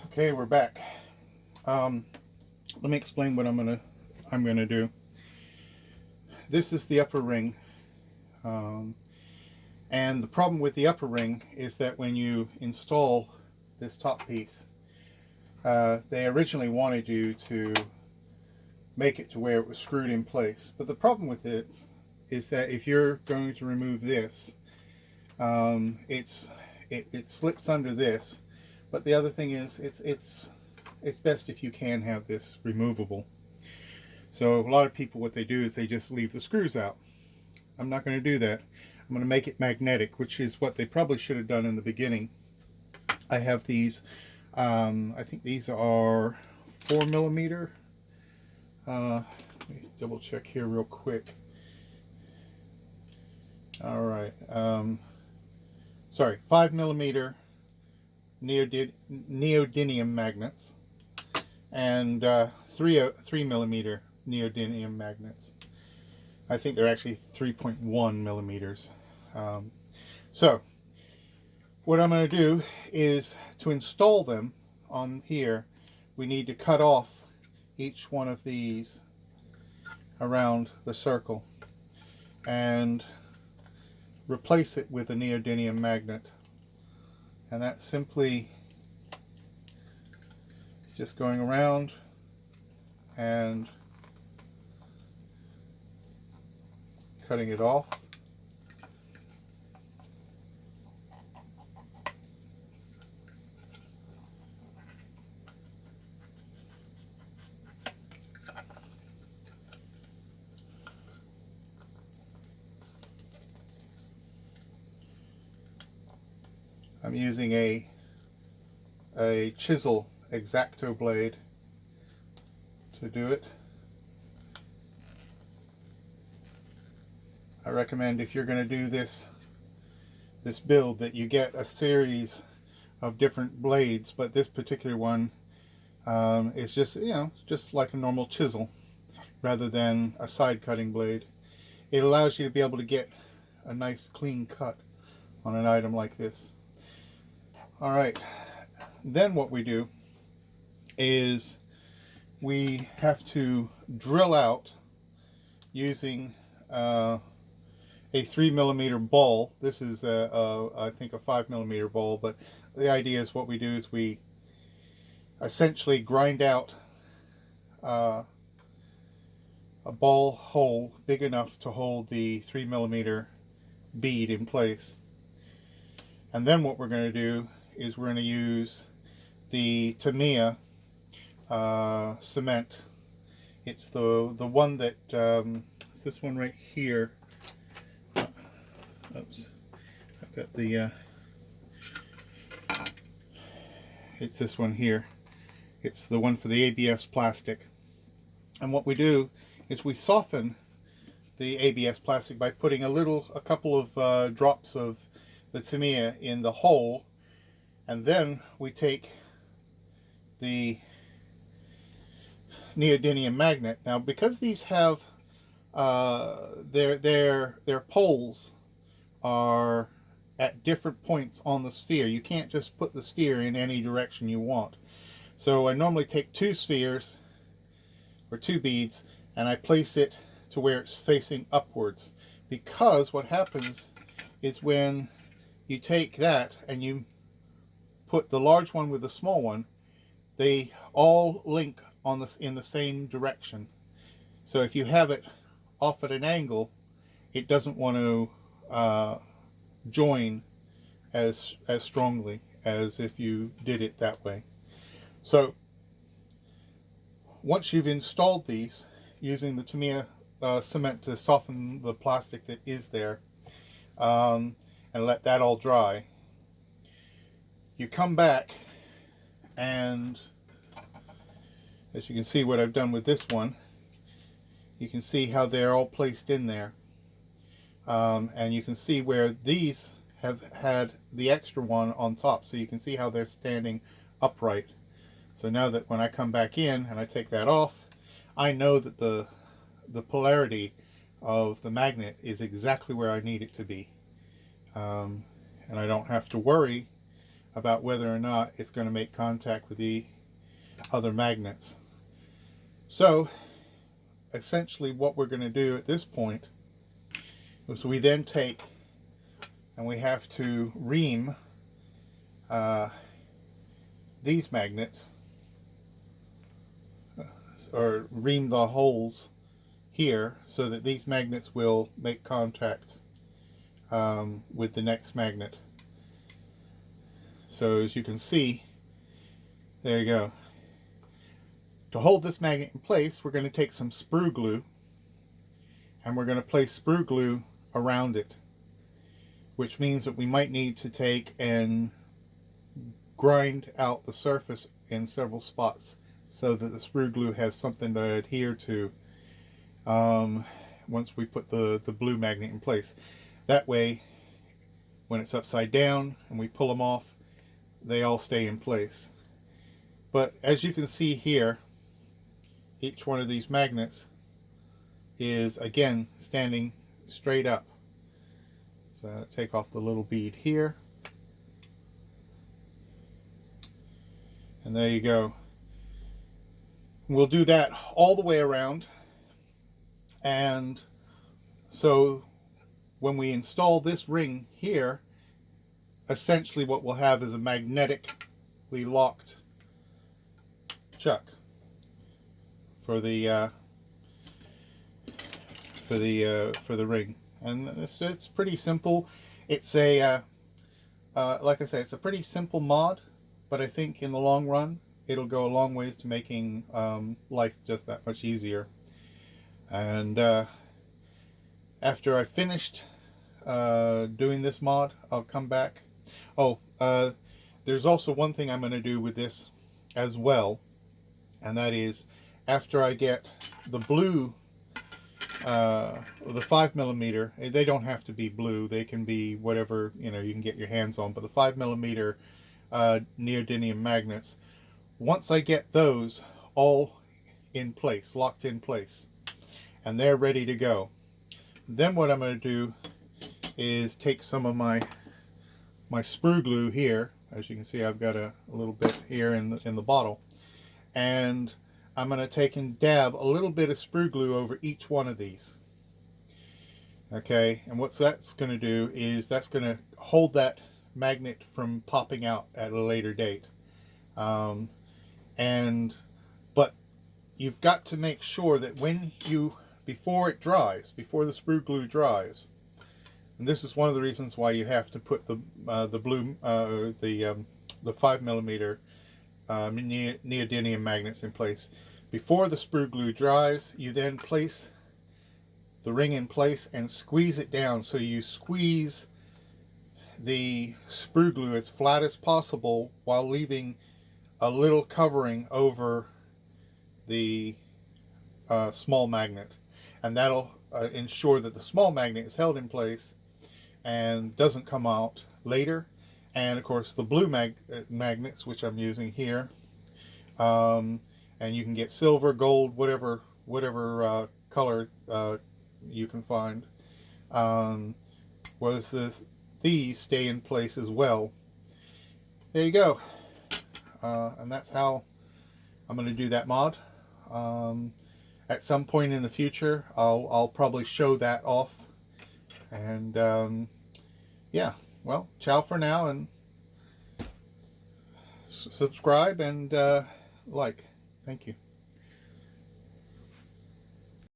Okay, we're back. Let me explain what I'm gonna do. This is the upper ring, um, and the problem with the upper ring is that when you install this top piece, they originally wanted you to make it to where it was screwed in place. But the problem with it is that if you're going to remove this, it slips under this. But the other thing is, it's best if you can have this removable. So a lot of people, what they do is they just leave the screws out. I'm not going to do that. I'm going to make it magnetic, which is what they probably should have done in the beginning. I have these. I think these are 4 millimeter. Let me double check here real quick. All right. Sorry, 5 millimeter neodymium magnets and 3 millimeter neodymium magnets. I think they're actually 3.1 millimeters. So what I'm going to do is, to install them on here, we need to cut off each one of these around the circle and replace it with a neodymium magnet. And that's simply just going around and cutting it off. I'm using a chisel X-Acto blade to do it. I recommend, if you're going to do this build, that you get a series of different blades, but this particular one is just, just like a normal chisel rather than a side cutting blade. It allows you to be able to get a nice clean cut on an item like this. All right, then what we do is we have to drill out using a 3 millimeter ball. This is I think a 5 millimeter ball, but the idea is, what we do is we essentially grind out a ball hole big enough to hold the 3 millimeter bead in place. And then what we're going to do is we're going to use the Tamiya cement. It's the one that it's this one right here. Oops, I've got the it's this one here. It's the one for the ABS plastic. And what we do is we soften the ABS plastic by putting a couple of drops of the Tamiya in the hole, and then we take the neodymium magnet. Now, because these have their poles are at different points on the sphere, you can't just put the sphere in any direction you want. So I normally take 2 spheres or 2 beads and I place it to where it's facing upwards, because what happens is when you take that and you put the large one with the small one, they all link in the same direction. So if you have it off at an angle, it doesn't want to join as strongly as if you did it that way. So once you've installed these using the Tamiya cement to soften the plastic that is there, and let that all dry, you come back, and as you can see what I've done with this one, you can see how they're all placed in there, and you can see where these have had the extra one on top, so you can see how they're standing upright. So now that when I come back in and I take that off, I know that the polarity of the magnet is exactly where I need it to be, and I don't have to worry about whether or not it's going to make contact with the other magnets. So essentially what we're going to do at this point is we then take and we have to ream these magnets, or ream the holes here so that these magnets will make contact with the next magnet. So as you can see, there you go. To hold this magnet in place, we're going to take some sprue glue and we're going to place sprue glue around it, which means that we might need to take and grind out the surface in several spots so that the sprue glue has something to adhere to once we put the blue magnet in place. That way, when it's upside down and we pull them off, they all stay in place. But as you can see here, each one of these magnets is again standing straight up. So I'll take off the little bead here, and there you go. We'll do that all the way around, and so when we install this ring here, essentially what we'll have is a magnetically locked chuck for the ring. And it's pretty simple. It's a like I say, it's a pretty simple mod, but I think in the long run it'll go a long ways to making life just that much easier. And after I finished doing this mod, I'll come back. Oh, there's also one thing I'm going to do with this as well, and that is after I get the blue, the 5mm, they don't have to be blue, they can be whatever, you know, you can get your hands on, but the 5mm neodymium magnets, once I get those all in place, locked in place, and they're ready to go, then what I'm going to do is take some of my sprue glue here. As you can see, I've got a little bit here in the bottle, and I'm going to take and dab a little bit of sprue glue over each one of these. Okay, and what that's going to do is that's going to hold that magnet from popping out at a later date. But you've got to make sure that before it dries, before the sprue glue dries, and this is one of the reasons why you have to put the 5mm neodymium magnets in place. Before the sprue glue dries, you then place the ring in place and squeeze it down. So you squeeze the sprue glue as flat as possible while leaving a little covering over the small magnet, and that'll ensure that the small magnet is held in place and doesn't come out later. And of course the blue magnets, which I'm using here, and you can get silver, gold, whatever color you can find, these stay in place as well. There you go. And that's how I'm going to do that mod. At some point in the future, I'll probably show that off. And yeah, well, ciao for now, and subscribe and like. Thank you.